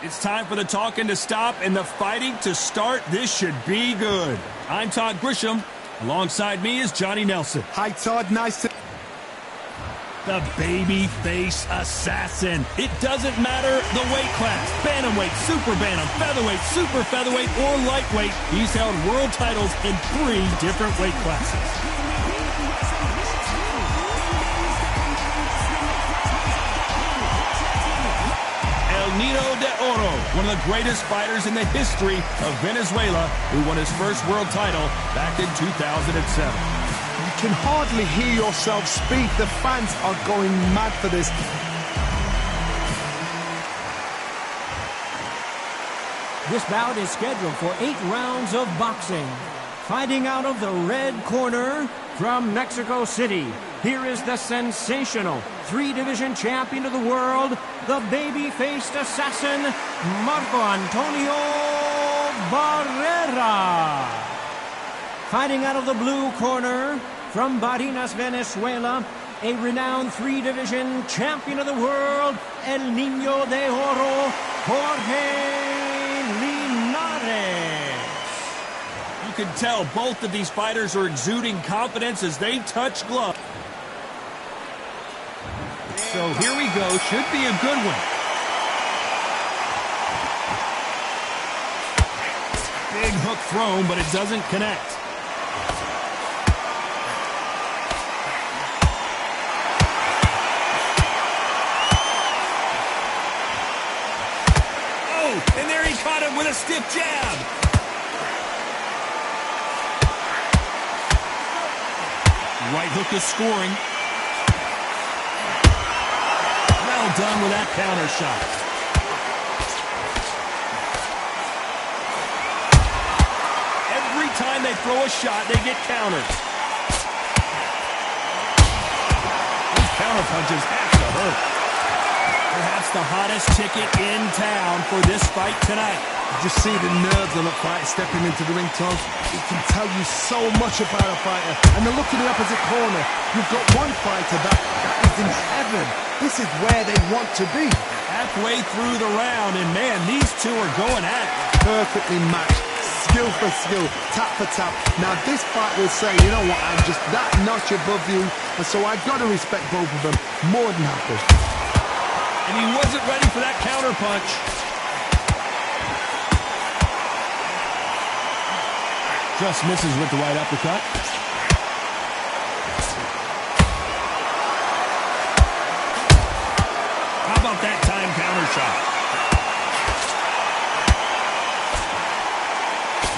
It's time for the talking to stop and the fighting to start. This should be good. I'm Todd Grisham. Alongside me is Johnny Nelson. Hi, Todd. Nice to... The babyface assassin. It doesn't matter the weight class. Bantamweight, super bantam, featherweight, super featherweight, or lightweight. He's held world titles in 3 different weight classes. Nido de Oro, one of the greatest fighters in the history of Venezuela, who won his first world title back in 2007. You can hardly hear yourself speak. The fans are going mad for this. This bout is scheduled for 8 rounds of boxing. Fighting out of the red corner from Mexico City, here is the sensational 3-division champion of the world, the baby-faced assassin, Marco Antonio Barrera. Fighting out of the blue corner from Barinas, Venezuela, a renowned 3-division champion of the world, El Niño de Oro, Jorge Linares. You can tell both of these fighters are exuding confidence as they touch gloves. So here we go. Should be a good one. Big hook thrown, but it doesn't connect. Oh, and there he caught him with a stiff jab. Right hook is scoring. Well done with that counter shot. Every time they throw a shot, they get countered. These counter punches have to hurt. Perhaps the hottest ticket in town for this fight tonight. You just see the nerves on a fight stepping into the ring, Tom. It can tell you so much about a fighter. And the look in the opposite corner. You've got one fighter that is in heaven. This is where they want to be. Halfway through the round, and man, these two are going at it. Perfectly matched. Skill for skill, tap for tap. Now this fight will say, you know what, I'm just that notch above you. And so I've got to respect both of them more than happy. And he wasn't ready for that counter punch. Just misses with the right uppercut. How about that time counter shot?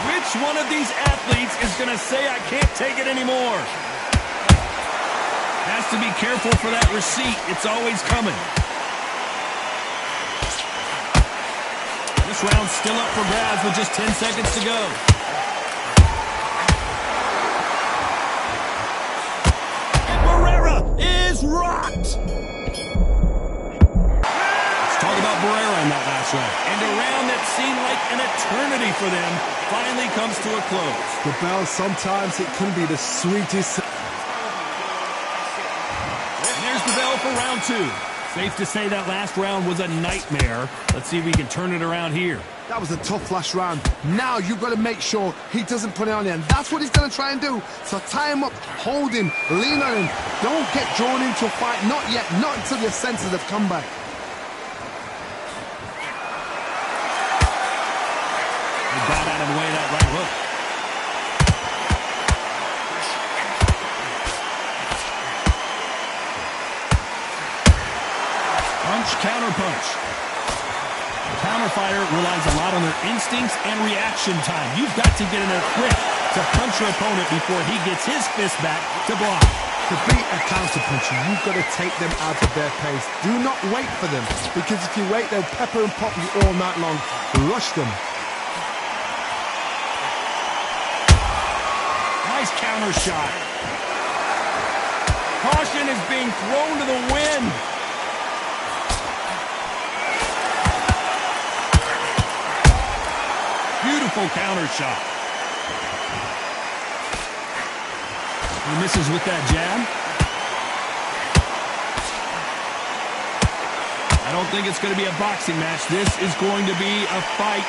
Which one of these athletes is going to say, I can't take it anymore? Has to be careful for that receipt. It's always coming. This round's still up for grabs with just 10 seconds to go. Is rocked. Let's talk about Barrera in that last round. And a round that seemed like an eternity for them finally comes to a close. The bell, sometimes it can be the sweetest. And there's the bell for round 2. Safe to say that last round was a nightmare. Let's see if we can turn it around here. That was a tough last round. Now you've got to make sure he doesn't put it on you. And that's what he's going to try and do. So tie him up, hold him, lean on him. Don't get drawn into a fight. Not yet. Not until your senses have come back. He got out of the way of that right hook. Punch, counter punch. The counter fighter relies a lot on their instincts and reaction time. You've got to get in there quick to punch your opponent before he gets his fist back to block. To beat a counter puncher, you've got to take them out of their pace. Do not wait for them, because if you wait, they'll pepper and pop you all night long. Rush them. Nice counter shot. Caution is being thrown to the wind. Beautiful counter shot. He misses with that jab. That don't think it's going to be a boxing match. This is going to be a fight.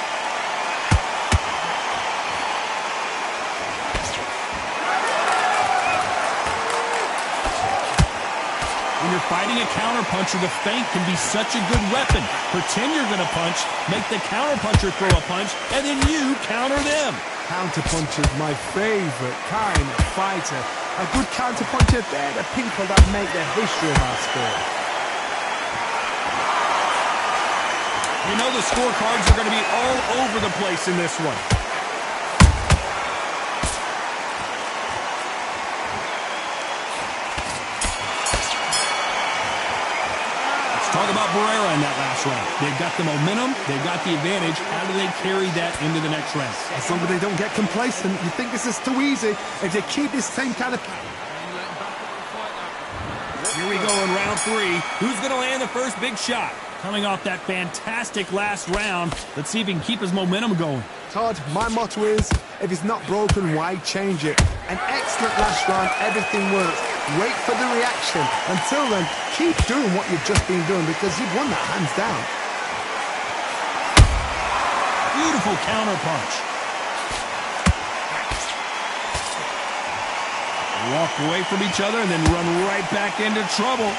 When you're fighting a counterpuncher, the feint can be such a good weapon. Pretend you're going to punch, make the counterpuncher throw a punch, and then you counter them. Counterpuncher is my favorite kind of fighter. A good counterpuncher, they're the people that make the history of our sport. You know the scorecards are going to be all over the place in this one. Talk about Barrera in that last round. They've got the momentum, they've got the advantage. How do they carry that into the next round? As long as they don't get complacent, you think this is too easy. If they keep this same kind of... Here we go in round 3. Who's going to land the first big shot? Coming off that fantastic last round, let's see if he can keep his momentum going. Todd, my motto is, if it's not broken, why change it? An excellent last round, everything works. Wait for the reaction. Until then, keep doing what you've just been doing because you've won that hands down. Beautiful counter punch. Walk away from each other and then run right back into trouble.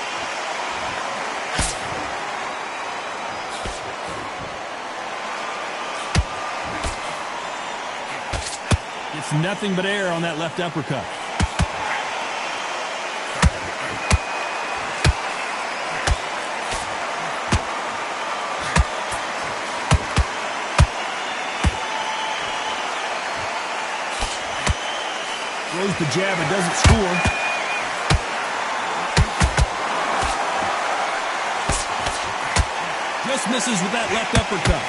It's nothing but air on that left uppercut. Throws the jab and doesn't score. Just misses with that left uppercut.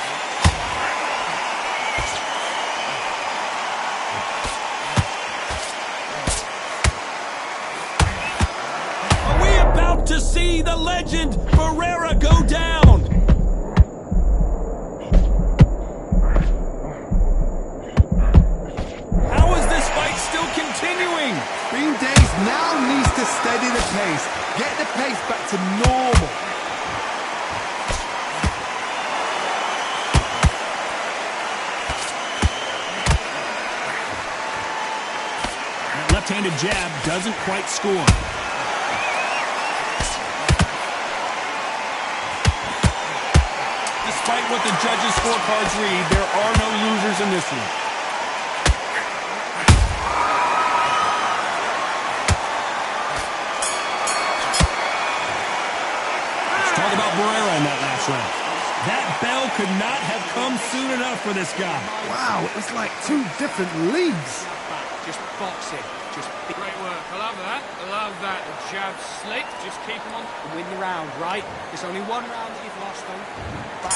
Are we about to see the legend Barrera go down? Green Days now needs to steady the pace. Get the pace back to normal. That left-handed jab doesn't quite score. Despite what the judges' scorecards read, there are no losers in this one. Talk about Barrera in that last round. That bell could not have come soon enough for this guy. Wow, it was like two different leagues. Just boxing. Just great work. I love that. I love that. The jab slick. Just keep him on. Win the round, right? There's only one round that you've lost on.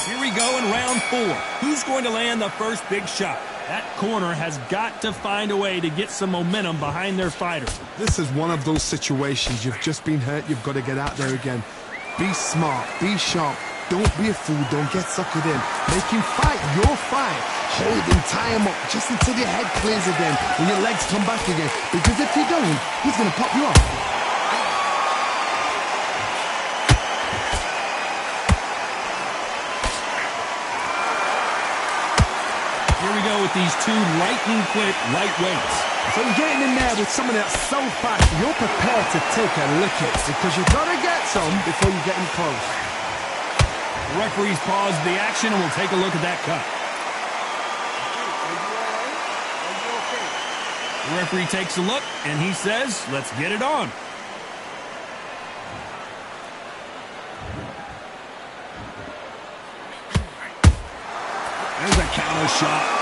Here we go in round 4. Who's going to land the first big shot? That corner has got to find a way to get some momentum behind their fighter. This is one of those situations. You've just been hurt. You've got to get out there again. Be smart, be sharp, don't be a fool, don't get suckered in. Make him fight your fight. Hold him, tie him up, just until your head clears again and your legs come back again. Because if you don't, he's going to pop you off. Here we go with these two lightning-quick lightweights. So you're getting in there with someone that's so fast, you're prepared to take a licking because you've got to get some before you get in close. The referees pause the action and we'll take a look at that cut. The referee takes a look and he says, let's get it on. There's a counter shot.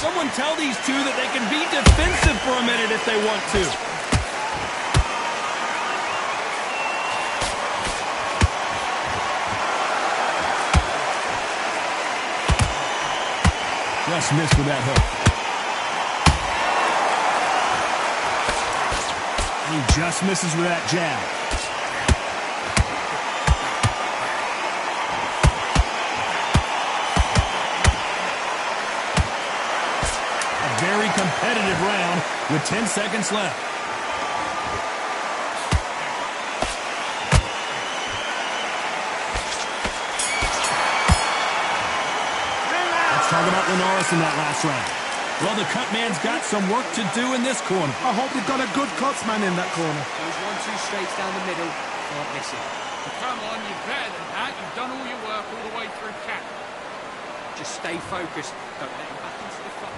Someone tell these two that they can be defensive for a minute if they want to. Just missed with that hook. He just misses with that jab. competitive round with 10 seconds left. Let's talk about Linares in that last round. Well, the cut man's got some work to do in this corner. I hope you've got a good cuts man in that corner. Those 1-2 straights down the middle, can't miss it. Come on, you're better than that. You've done all your work all the way through cap. Just stay focused. Don't let him back into the front.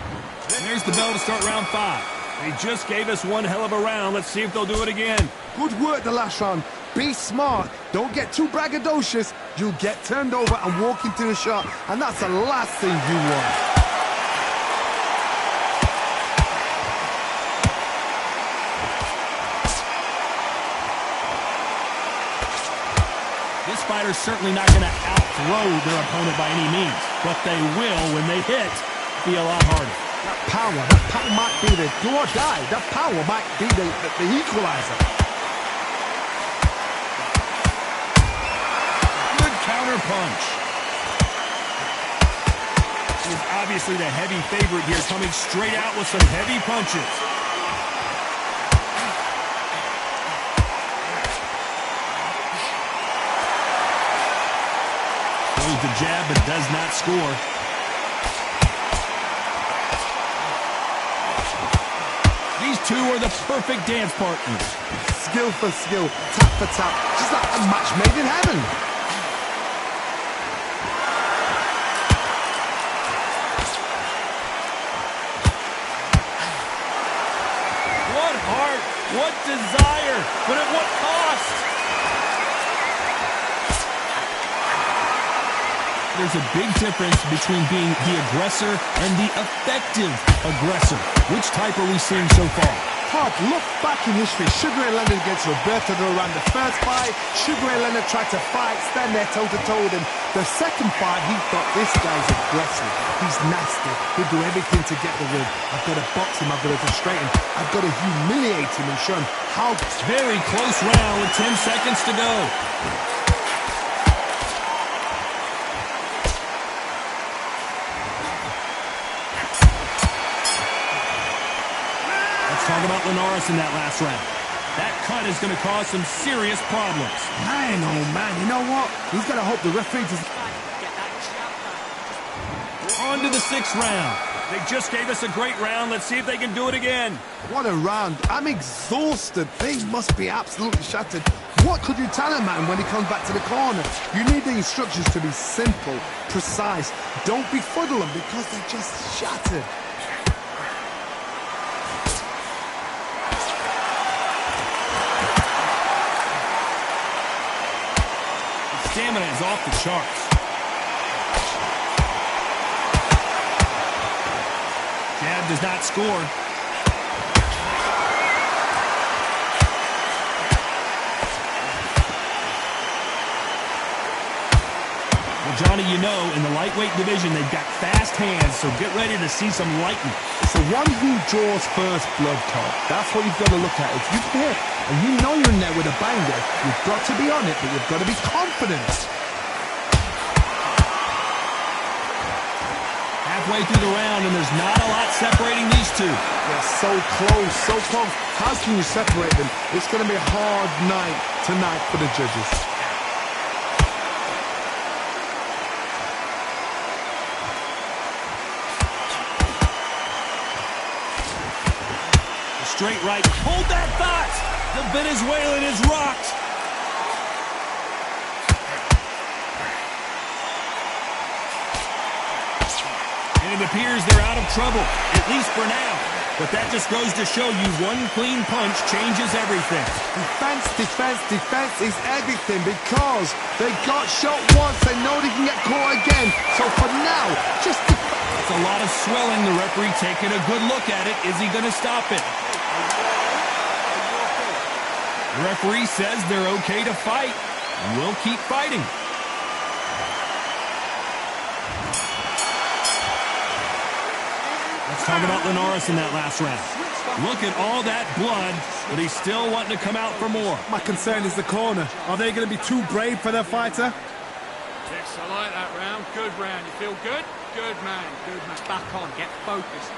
There's the bell to start round 5. They just gave us one hell of a round. Let's see if they'll do it again. Good work the last round. Be smart. Don't get too braggadocious. You'll get turned over and walk into the shot, and that's the last thing you want. This fighter's certainly not going to outthrow their opponent by any means, but they will, when they hit, be a lot harder. That power might be the do or die. That power might be the equalizer. Good counter punch. He is obviously the heavy favorite here, coming straight out with some heavy punches. Throws the jab, but does not score. These two are the perfect dance partners. Skill for skill, tap for tap, just like a match made in heaven. What heart, what desire, but at what cost? There's a big difference between being the aggressor and the effective aggressor. Which type are we seeing so far? Todd, look back in history. Sugar Ray Leonard against Roberto Duran. The first fight, Sugar Ray Leonard tried to fight, stand there toe-to-toe with him. The second fight, he thought, this guy's aggressive. He's nasty. He'll do everything to get the win. I've got to box him. I've got to frustrate him. I've got to humiliate him and show him how... Very close round with 10 seconds to go. Talk about Linares in that last round. That cut is going to cause some serious problems. Man, oh man, you know what? He's got to hope the referee does... On to the 6th round. They just gave us a great round. Let's see if they can do it again. What a round. I'm exhausted. They must be absolutely shattered. What could you tell him, man, when he comes back to the corner? You need the instructions to be simple, precise. Don't befuddle them because they're just shattered. Stamina is off the charts. Jab does not score. Well, Johnny, you know, in the lightweight division, they've got fast hands, so get ready to see some lightning. It's the one who draws first blood, Todd. That's what you've got to look at. If you hit and you know you're in there with a banger, you've got to be on it, but you've got to be confident. Halfway through the round, and there's not a lot separating these two. They're so close, so close. How can you separate them? It's going to be a hard night tonight for the judges. Straight right. Hold that thought! The Venezuelan is rocked. And it appears they're out of trouble, at least for now. But that just goes to show you one clean punch changes everything. Defense, defense, defense is everything because they got shot once. They know they can get caught again. So for now, just... It's a lot of swelling. The referee taking a good look at it. Is he going to stop it? The referee says they're okay to fight. We'll keep fighting. Let's talk about Linares in that last round. Look at all that blood, but he's still wanting to come out for more. My concern is the corner. Are they going to be too brave for their fighter? Yes, I like that round. Good round. You feel good? Good man. Good man. Back on. Get focused.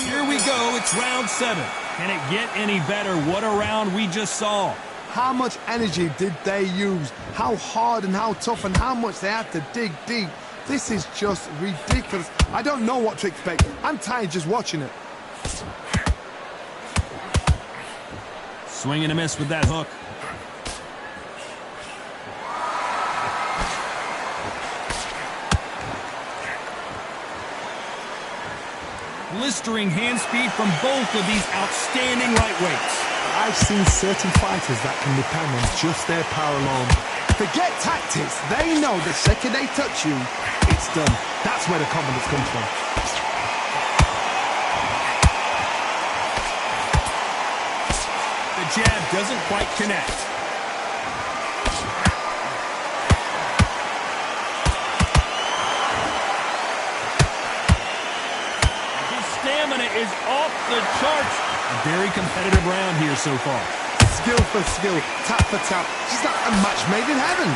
Here we go, it's round 7. Can it get any better? What a round we just saw. How much energy did they use? How hard and how tough and how much they had to dig deep. This is just ridiculous. I don't know what to expect. I'm tired just watching it. Swing and a miss with that hook. Blistering hand speed from both of these outstanding lightweights. I've seen certain fighters that can depend on just their power alone. Forget tactics. They know the second they touch you, it's done. That's where the confidence comes from. The jab doesn't quite connect. His stamina is off the charts. A very competitive round here so far. Skill for skill, tap for tap. Just like a match made in heaven.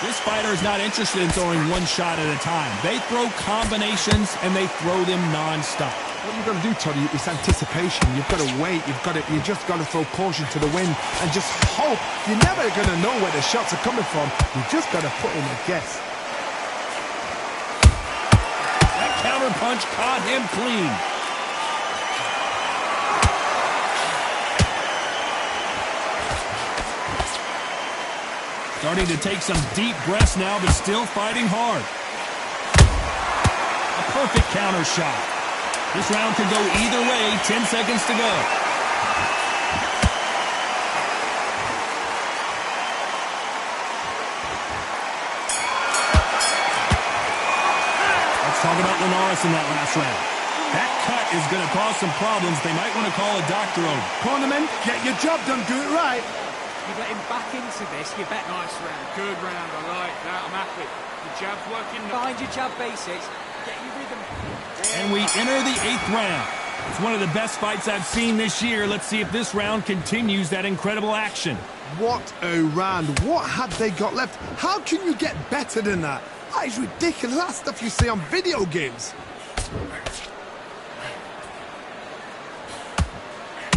This fighter is not interested in throwing one shot at a time. They throw combinations and they throw them non-stop. What you've got to do, Toddy, is anticipation. You've got to wait. You just got to throw caution to the wind and just hope. You're never going to know where the shots are coming from. You just got to put in a guess. That counter punch caught him clean. Starting to take some deep breaths now, but still fighting hard. A perfect counter shot. This round could go either way. 10 seconds to go. Let's talk about Linares in that last round. That cut is going to cause some problems. They might want to call a doctor over. Cornerman, get your job done. Do it right. You let him back into this, you bet. Nice round, good round, I like that, I'm happy. The jab's working. Behind your jab basics, get your rhythm. And we enter the 8th round. It's one of the best fights I've seen this year. Let's see if this round continues that incredible action. What a round. What have they got left? How can you get better than that? That is ridiculous. That's stuff you see on video games.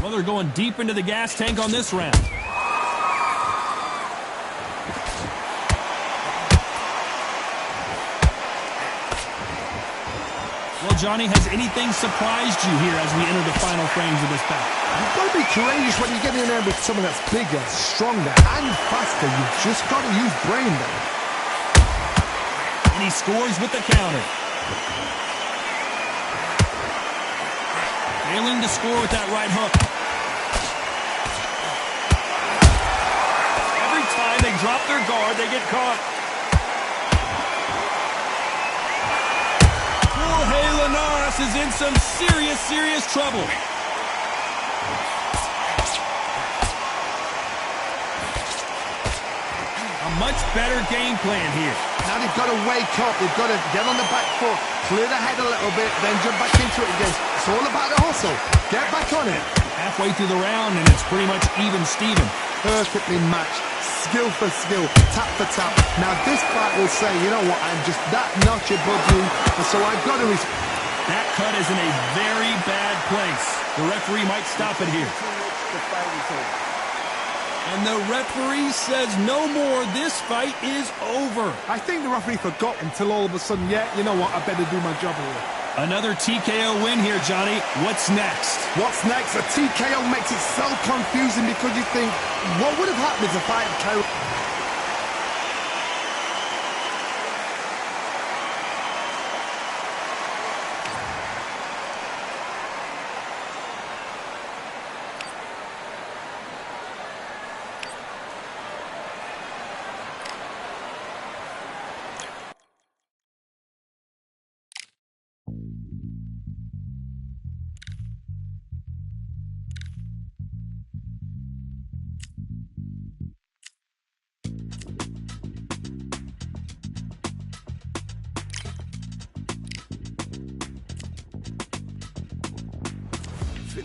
Well, they're going deep into the gas tank on this round. Well, Johnny, has anything surprised you here as we enter the final frames of this bout? You've got to be courageous when you get in there with someone that's bigger, stronger, and faster. You've just got to use brain there. And he scores with the counter. Failing to score with that right hook. Every time they drop their guard, they get caught. Linares is in some serious trouble. A much better game plan here. Now they've got to wake up. They've got to get on the back foot, clear the head a little bit, then jump back into it again. It's all about the hustle. Get back on it. Halfway through the round, and it's pretty much even Steven. Perfectly matched. Skill for skill, tap for tap. Now this fight will say, you know what, I'm just that notch above you, and so I've got to That cut is in a very bad place. The referee might stop it here. And the referee says no more. This fight is over. I think the referee forgot until all of a sudden, yeah, you know what, I better do my job here. Another TKO win here, Johnny. What's next? What's next? A TKO makes it so confusing because you think, what would have happened if the fight carried...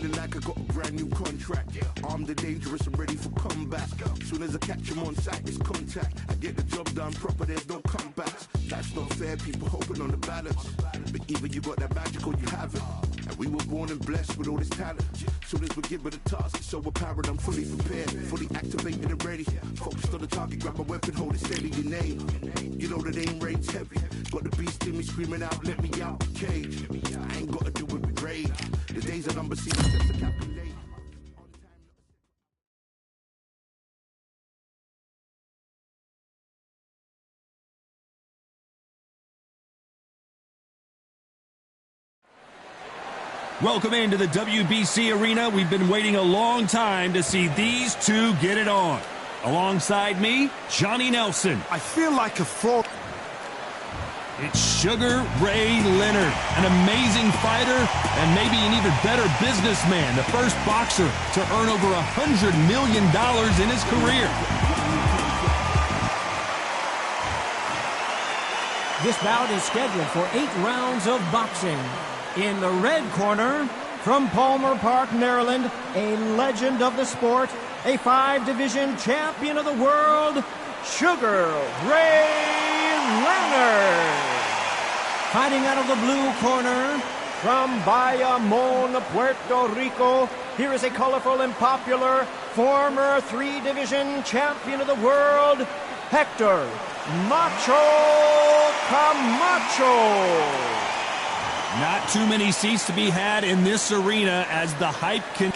feeling like I got a brand new contract. Armed and dangerous and ready for combat. Soon as I catch him on sight, it's contact. I get the job done proper, there's no comebacks. That's not fair, people hoping on the balance. But either you got that magic or you haven't. And we were born and blessed with all this talent. Soon as we're given a task, it's so apparent I'm fully prepared, fully activated and ready. Focused on the target, grab my weapon, hold it steady, your name. You know that aim rain's heavy. Got the beast in me screaming out, let me out the cage. I ain't got to do it with rage. The days are numbered, see the steps to calculate. Welcome into the WBC arena. We've been waiting a long time to see these two get it on. Alongside me, Johnny Nelson. I feel like a fraud. It's Sugar Ray Leonard, an amazing fighter and maybe an even better businessman, the first boxer to earn over $100 million in his career. This bout is scheduled for 8 rounds of boxing. In the red corner, from Palmer Park, Maryland, a legend of the sport, a 5-division champion of the world, Sugar Ray Leonard. Fighting out of the blue corner, from Bayamon, Puerto Rico, here is a colorful and popular former 3-division champion of the world, Hector Macho Camacho. Not too many seats to be had in this arena as the hype can...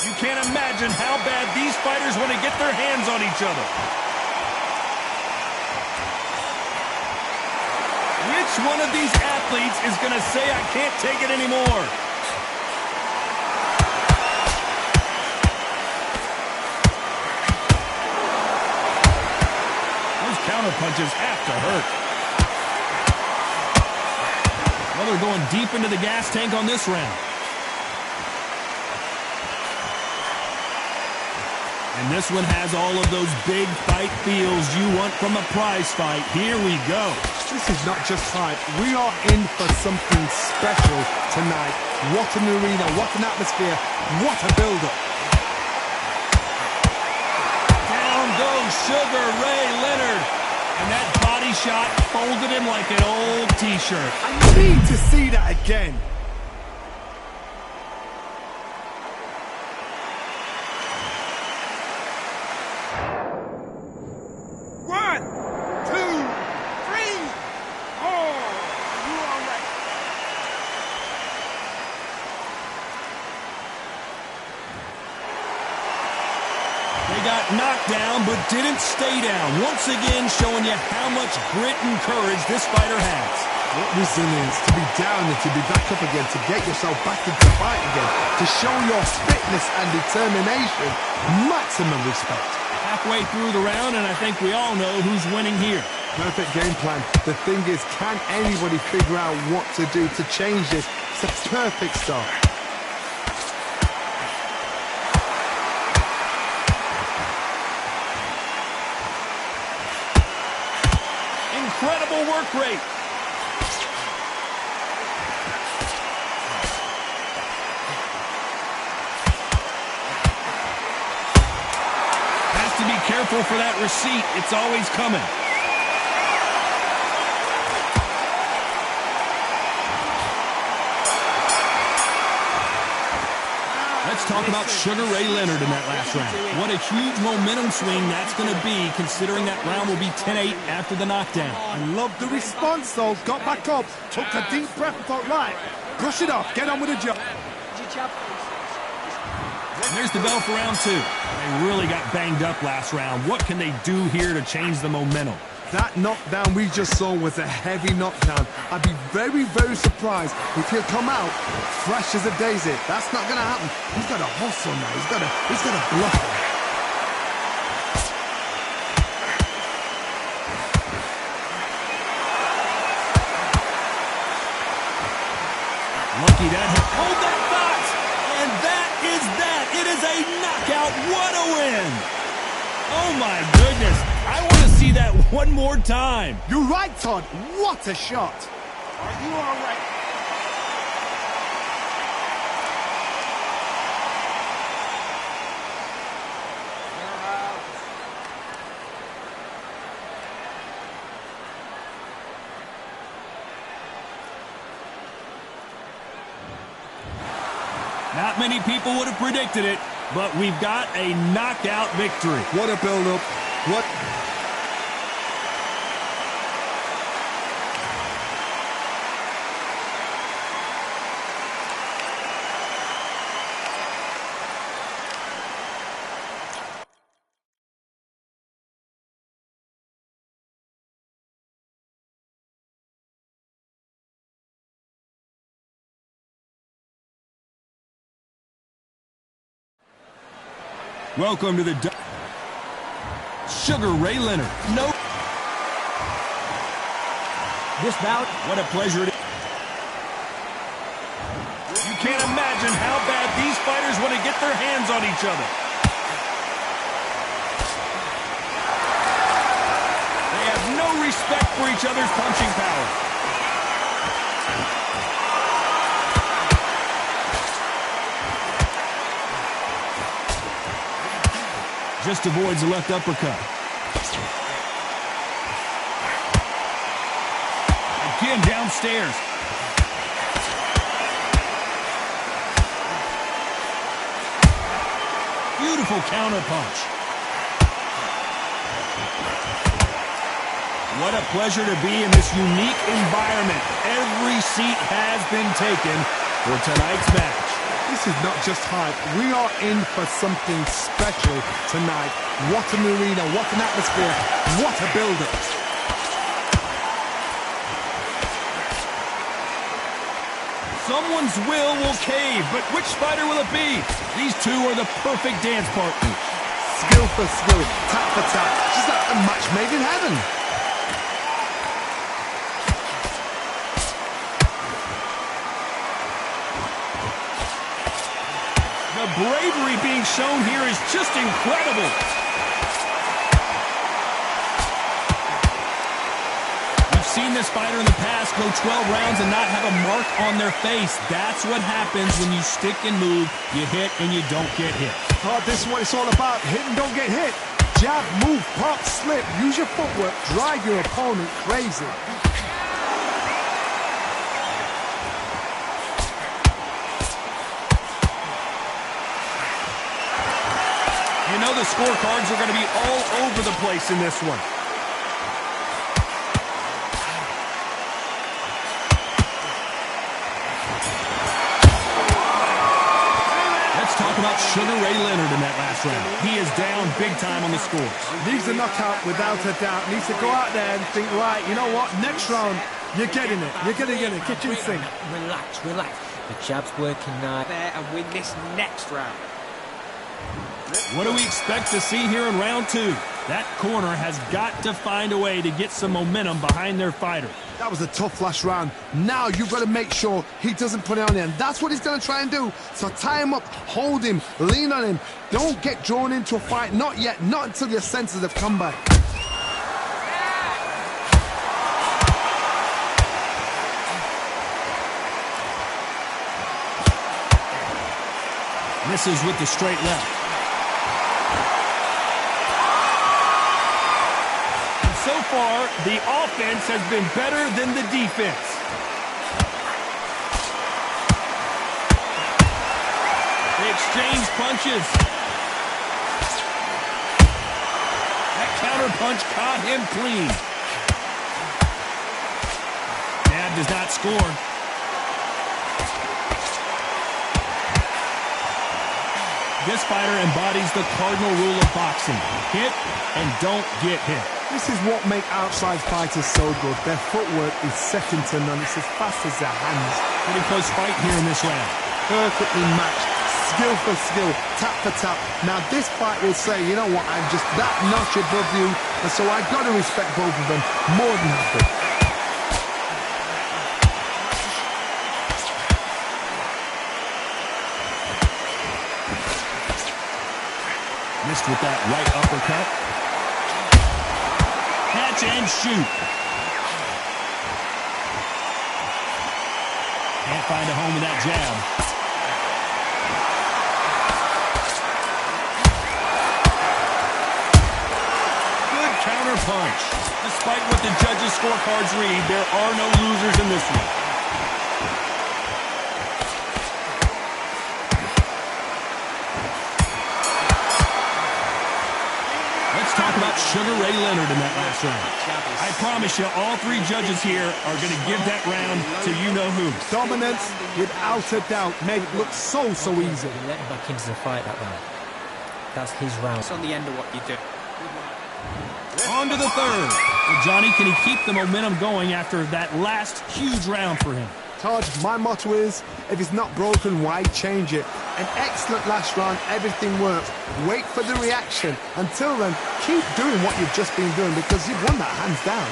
You can't imagine how bad these fighters want to get their hands on each other. Which one of these athletes is going to say, I can't take it anymore? Those counter punches have to hurt. Well, they're going deep into the gas tank on this round. And this one has all of those big fight feels you want from a prize fight. Here we go. This is not just hype. We are in for something special tonight. What an arena, what an atmosphere, what a build-up. Down goes Sugar Ray Leonard. And that body shot folded him like an old T-shirt. I need to see that again. One, two, three, four. You all right? They got knocked down, but didn't stay down. Once again, showing you how much grit and courage this fighter has. What resilience to be down and to be back up again, to get yourself back into fight again, to show your fitness and determination. Maximum respect. Halfway through the round, and I think we all know who's winning here. Perfect game plan. The thing is, can anybody figure out what to do to change this? It's a perfect start. Incredible work rate. Has to be careful for that receipt. It's always coming. Let's talk about Sugar Ray Leonard in that last round. What a huge momentum swing that's going to be, considering that round will be 10-8 after the knockdown. I love the response, though. Got back up, took a deep breath and thought, right, brush it off, get on with the job. And there's the bell for round 2. They really got banged up last round. What can they do here to change the momentum? That knockdown we just saw was a heavy knockdown. I'd be very, very surprised if he'll come out fresh as a daisy. That's not going to happen. He's got to hustle now. He's got to bluff him. Lucky that. Hold that thought! And that is that. It is a knockout. What a win! Oh my goodness. I want to see that one more time. You're right, Todd. What a shot. Are you all right? Not many people would have predicted it, but we've got a knockout victory. What a build-up. What... Welcome to the Sugar Ray Leonard. No. This bout, what a pleasure it is. You can't imagine how bad these fighters want to get their hands on each other. They have no respect for each other's punching power. Just avoids the left uppercut. Again downstairs. Beautiful counter punch. What a pleasure to be in this unique environment. Every seat has been taken for tonight's match. This is not just hype. We are in for something special tonight. What an arena, what an atmosphere, what a build-up. Someone's will cave, but which fighter will it be? These two are the perfect dance partners. Skill for skill, tap for tap. Just like a match made in heaven. The bravery being shown here is just incredible. We've seen this fighter in the past go 12 rounds and not have a mark on their face. That's what happens when you stick and move. You hit and you don't get hit. Oh, this is what it's all about. Hit and don't get hit. Jab, move, pop, slip. Use your footwork. Drive your opponent crazy. You know the scorecards are going to be all over the place in this one. Let's talk about Sugar Ray Leonard in that last round. He is down big time on the scores. Needs a knockout without a doubt. Needs to go out there and think, right, you know what? Next round, you're getting it. You're going to get it. Kitchen sink. Relax, relax. The jab's working now. There and win this next round. What do we expect to see here in round two? That corner has got to find a way to get some momentum behind their fighter. That was a tough last round. Now you've got to make sure he doesn't put it on him. That's what he's going to try and do. So tie him up, hold him, lean on him. Don't get drawn into a fight. Not yet. Not until your senses have come back. Misses with the straight left. So far, the offense has been better than the defense. They exchange punches. That counter punch caught him clean. Jab does not score. This fighter embodies the cardinal rule of boxing. Hit and don't get hit. This is what makes outside fighters so good. Their footwork is second to none. It's as fast as their hands. Pretty close fight here in this round. Perfectly matched. Skill for skill. Tap for tap. Now this fight will say, you know what, I'm just that notch above you. And so I've got to respect both of them more than happy. Missed with that right uppercut. Catch and shoot. Can't find a home with that jab. Good counter punch. Despite what the judges' scorecards read, there are no losers in this one. Sugar Ray Leonard in that last round. I promise you, all three judges here are going to give that round to you-know-who. Dominance, without a doubt, made it look so easy. Let him back into the fight that round. That's his round. It's on the end of what you do. On to the third. Well, Johnny, can he keep the momentum going after that last huge round for him? Todd, my motto is, if it's not broken, why change it? An excellent last round, everything works. Wait for the reaction. Until then, keep doing what you've just been doing because you've won that hands down.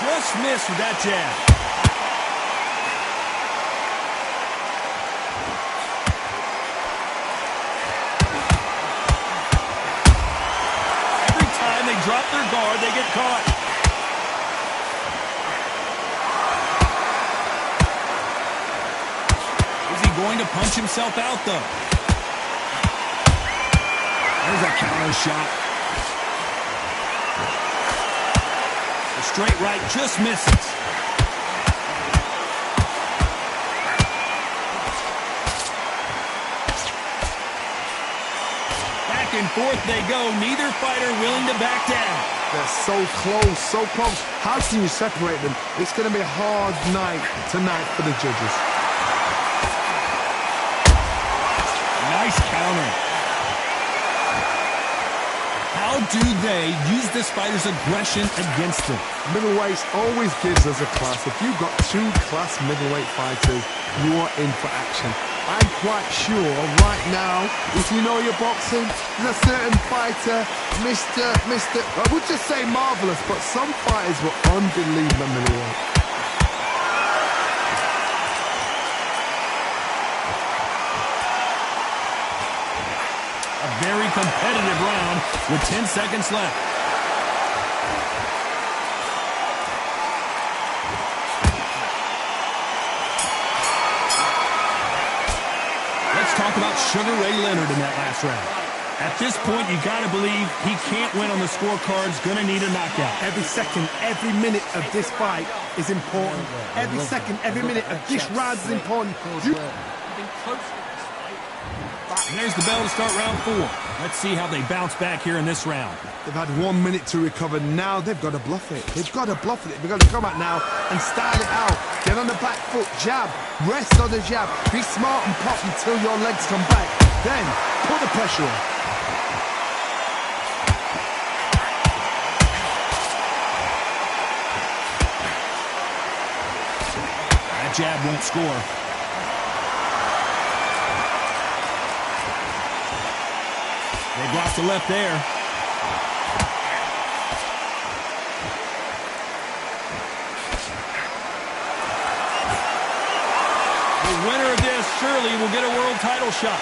Just missed with that jab. Drop their guard, they get caught. Is he going to punch himself out, though? There's a counter shot. The straight right just misses. Back and forth they go. Neither fighter willing to back down. They're so close, so close. How can you separate them? It's going to be a hard night tonight for the judges. Nice counter. How do they use this fighter's aggression against them? Middleweight always gives us a class. If you've got two class middleweight fighters, you are in for action. I'm quite sure right now, if you know your boxing, there's a certain fighter, I would just say marvelous, but some fighters were unbelievable middleweight. A very competitive round with 10 seconds left. Talk about Sugar Ray Leonard in that last round. At this point, you got to believe he can't win on the scorecards, going to need a knockout. Every second, every minute of this fight is important. Every second, every minute of this round is important. And there's the bell to start round 4. Let's see how they bounce back here in this round. They've had 1 minute to recover. Now they've got to bluff it. They've got to bluff it. They've got to come out now and style it out. Get on the back foot, jab, rest on the jab. Be smart and pop until your legs come back. Then, put the pressure on. That jab won't score. They blocked the left there. The winner of this surely will get a world title shot.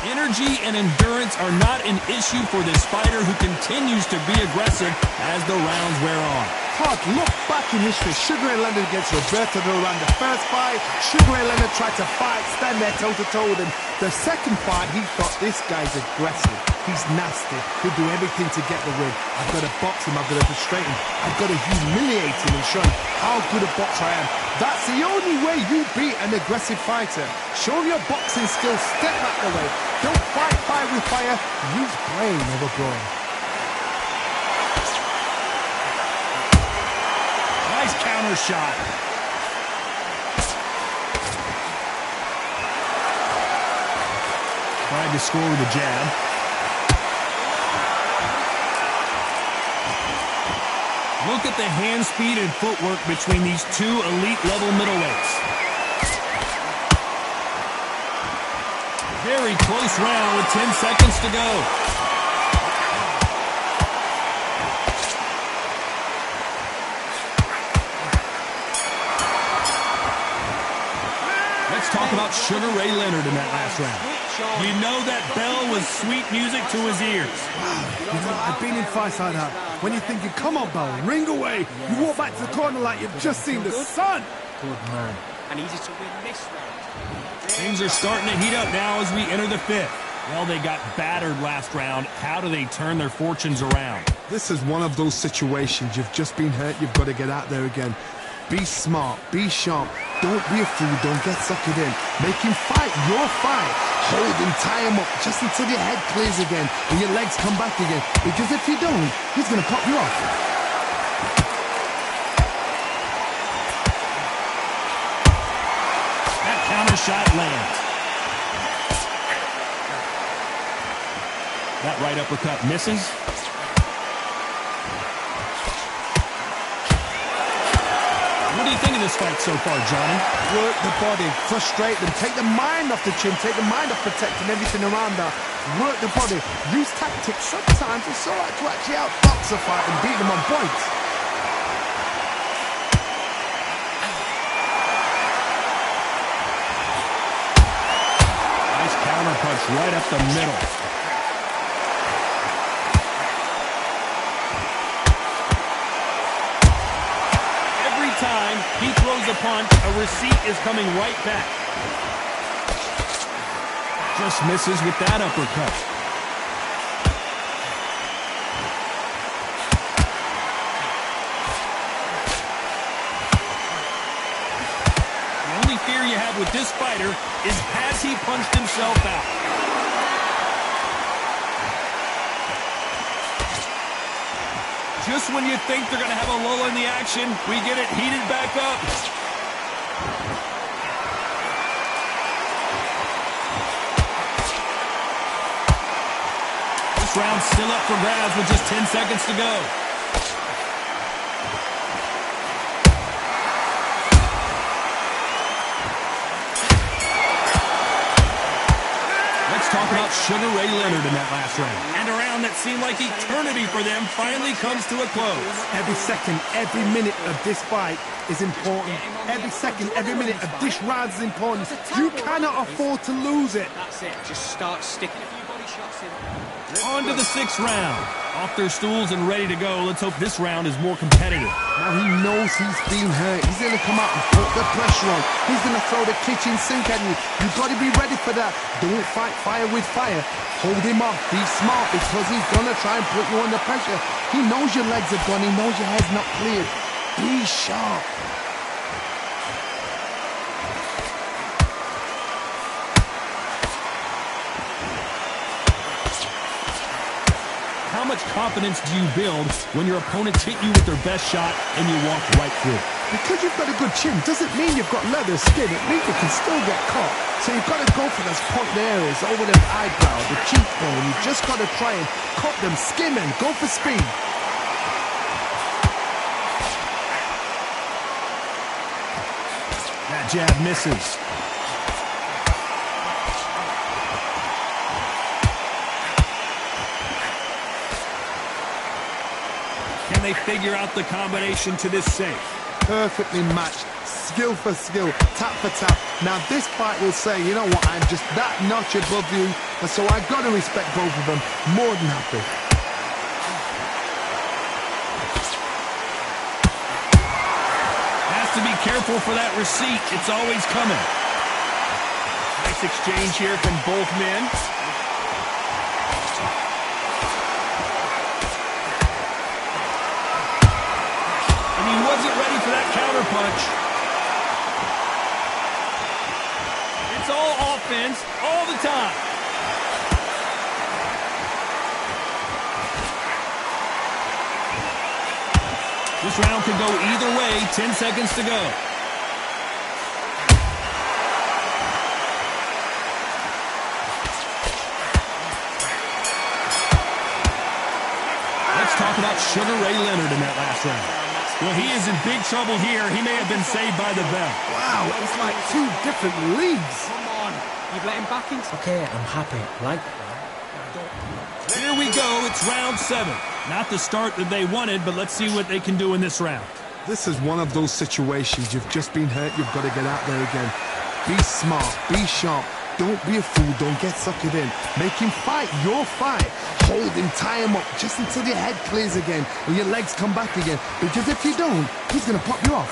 Energy and endurance are not an issue for this fighter who continues to be aggressive as the rounds wear on. Todd, look back in history. Sugar Ray Leonard against Roberto Duran. The first fight, Sugar Ray Leonard tried to fight, stand there toe-to-toe with him. The second fight, he thought, this guy's aggressive. He's nasty. He'll do everything to get the win. I've got to box him. I've got to frustrate him. I've got to humiliate him and show him how good a boxer I am. That's the only way you beat an aggressive fighter. Show your boxing skills. Step back the way. Don't fight fire with fire. Use brain over brawn. Nice counter shot. Tried to score with a jab. Look at the hand speed and footwork between these two elite-level middleweights. Very close round with 10 seconds to go. Let's talk about Sugar Ray Leonard in that last round. You know that bell was sweet music to his ears. You know, I've been in fights like that. When you're thinking, come on, bell, ring away. You walk back to the corner like you've just seen the sun. Good man. And easy to win this round. Things are starting to heat up now as we enter the 5th. Well, they got battered last round. How do they turn their fortunes around? This is one of those situations. You've just been hurt. You've got to get out there again. Be smart. Be sharp. Don't be a fool. Don't get suckered in. Make him fight your fight. Hold him, tie him up just until your head clears again and your legs come back again. Because if you don't, he's going to pop you off. That counter shot lands. That right uppercut misses. What do you think of this fight so far, Johnny? Work the body, frustrate them, take the mind off the chin, take the mind off protecting everything around that. Work the body, use tactics. Sometimes it's all right to actually outbox a fight and beat them on points. Nice counter punch right up the middle. Time he throws a punch, a receipt is coming right back. Just misses with that uppercut. The only fear you have with this fighter is has he punched himself out? Just when you think they're going to have a lull in the action, we get it heated back up. This round's still up for grabs with just 10 seconds to go. Let's talk about Sugar Ray Leonard in that last round. And a round that seemed like eternity for them finally comes to a close. Every second, every minute of this fight is important. Every second, every minute of this round is important. You cannot afford to lose it. That's it. Just start sticking a few body shots in. On to the 6th round. Off their stools and ready to go. Let's hope this round is more competitive. Now he knows he's been hurt. He's going to come out and put the pressure on. He's going to throw the kitchen sink at you. You've got to be ready for that. Don't fight fire with fire. Hold him off. Be smart because he's going to try and put you under pressure. He knows your legs are gone. He knows your head's not cleared. Be sharp. How much confidence do you build when your opponents hit you with their best shot and you walk right through? Because you've got a good chin doesn't mean you've got leather skin. It means you can still get caught. So you've got to go for those pointed areas over the eyebrow, the cheekbone. You've just got to try and cut them, skim them, go for speed. That jab misses. Can they figure out the combination to this safe? Perfectly matched, skill for skill, tap for tap. Now this fight will say, you know what, I'm just that notch above you, and so I've got to respect both of them. More than happy. Has to be careful for that receipt. It's always coming. Nice exchange here from both men. He wasn't ready for that counter punch. It's all offense all the time. This round could go either way. 10 seconds to go. Let's talk about Sugar Ray Leonard in that last round. Well, he is in big trouble here. He may have been saved by the bell. Wow, it's like two different leagues. Come on. You've let him back into... Okay, I'm happy. Like that. Here we go. It's round 7. Not the start that they wanted, but let's see what they can do in this round. This is one of those situations. You've just been hurt. You've got to get out there again. Be smart. Be sharp. Don't be a fool. Don't get suckered in. Make him fight your fight. Hold him, tie him up just until your head clears again and your legs come back again. Because if you don't, he's going to pop you off.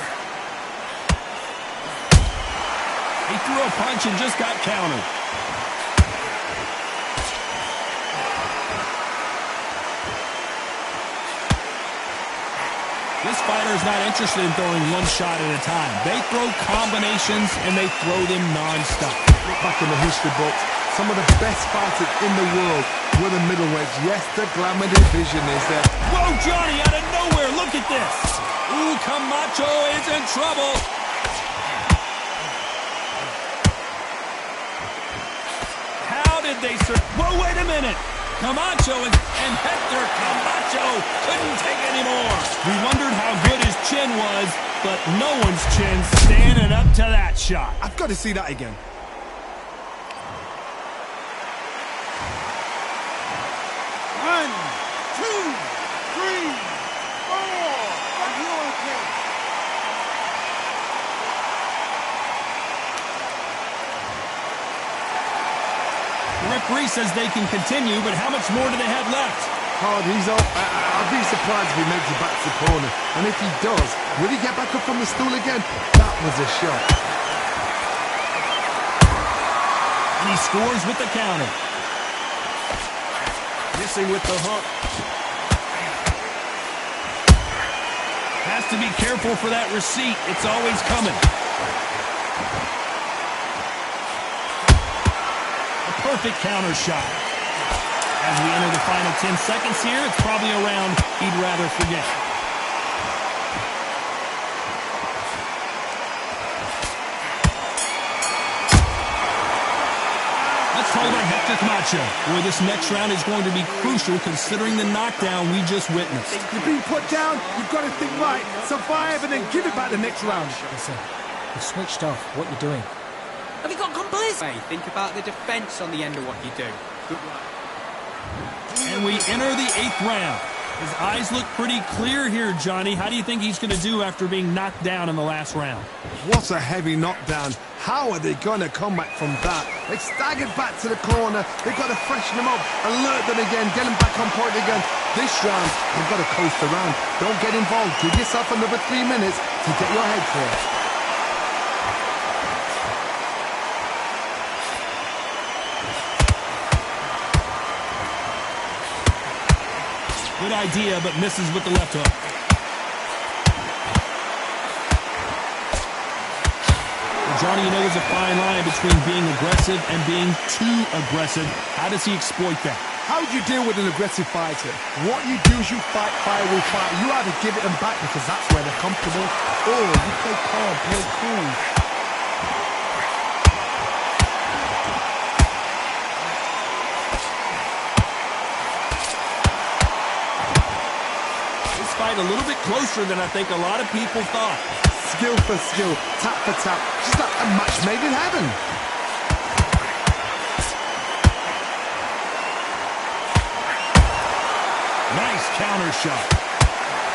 He threw a punch and just got countered. fighter is not interested in throwing one shot at a time. They throw combinations, and they throw them non-stop. Look back in the history books. Some of the best fighters in the world were the middleweights. Yes, the glamour division is there. Whoa, Johnny, out of nowhere, look at this. Ooh, Camacho is in trouble. How did they whoa, wait a minute. Camacho and Hector Camacho couldn't take anymore. We wondered how good his chin was, but no one's chin standing up to that shot. I've got to see that again. One, two, three, four. Are you okay? The referee says they can continue, but how much more do they have left? Hard, he's up. I'll be surprised if he makes it back to the corner. And if he does, will he get back up from the stool again? That was a shot. And he scores with the counter. Missing with the hook. Has to be careful for that receipt. It's always coming. Perfect counter shot. As we enter the final 10 seconds here, it's probably a round he'd rather forget. Let's talk about Hector Camacho. Boy, this next round is going to be crucial considering the knockdown we just witnessed. You've been put down, you've got to think right, survive, and then give it back the next round. Listen, you've switched off. What you're doing. Have you got complacent? Hey, think about the defense on the end of what you do. Good luck. And we enter the 8th round. His eyes look pretty clear here, Johnny. How do you think he's going to do after being knocked down in the last round? What a heavy knockdown. How are they going to come back from that? They staggered back to the corner. They've got to freshen them up, alert them again, get them back on point again. This round, they've got to coast around. Don't get involved. Give yourself another 3 minutes to get your head clear. Good idea, but misses with the left hook. Well, Johnny, you know there's a fine line between being aggressive and being too aggressive. How does he exploit that? How do you deal with an aggressive fighter? What you do is you fight fire with fire. You either give it them back because that's where they're comfortable, or you play calm, play cool. Fight a little bit closer than I think a lot of people thought. Skill for skill, tap for tap, just like a match made in heaven. Nice counter shot.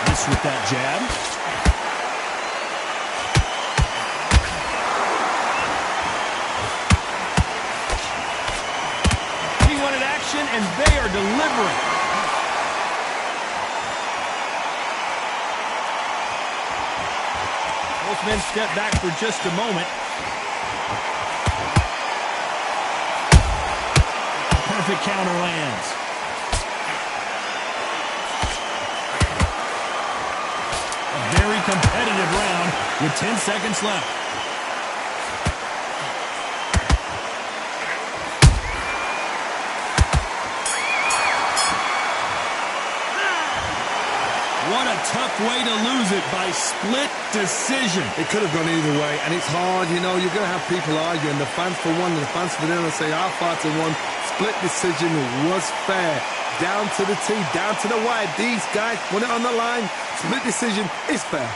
Miss with that jab. He wanted action, and they are delivering. Both men step back for just a moment. Perfect counter lands. A very competitive round with 10 seconds left. What a tough way to lose it by split decision. It could have gone either way, and it's hard, you know, you're going to have people arguing, the fans for one and the fans for the other, say our fighter won. Split decision was fair. Down to the T, down to the wire. These guys put it on the line. Split decision is fair.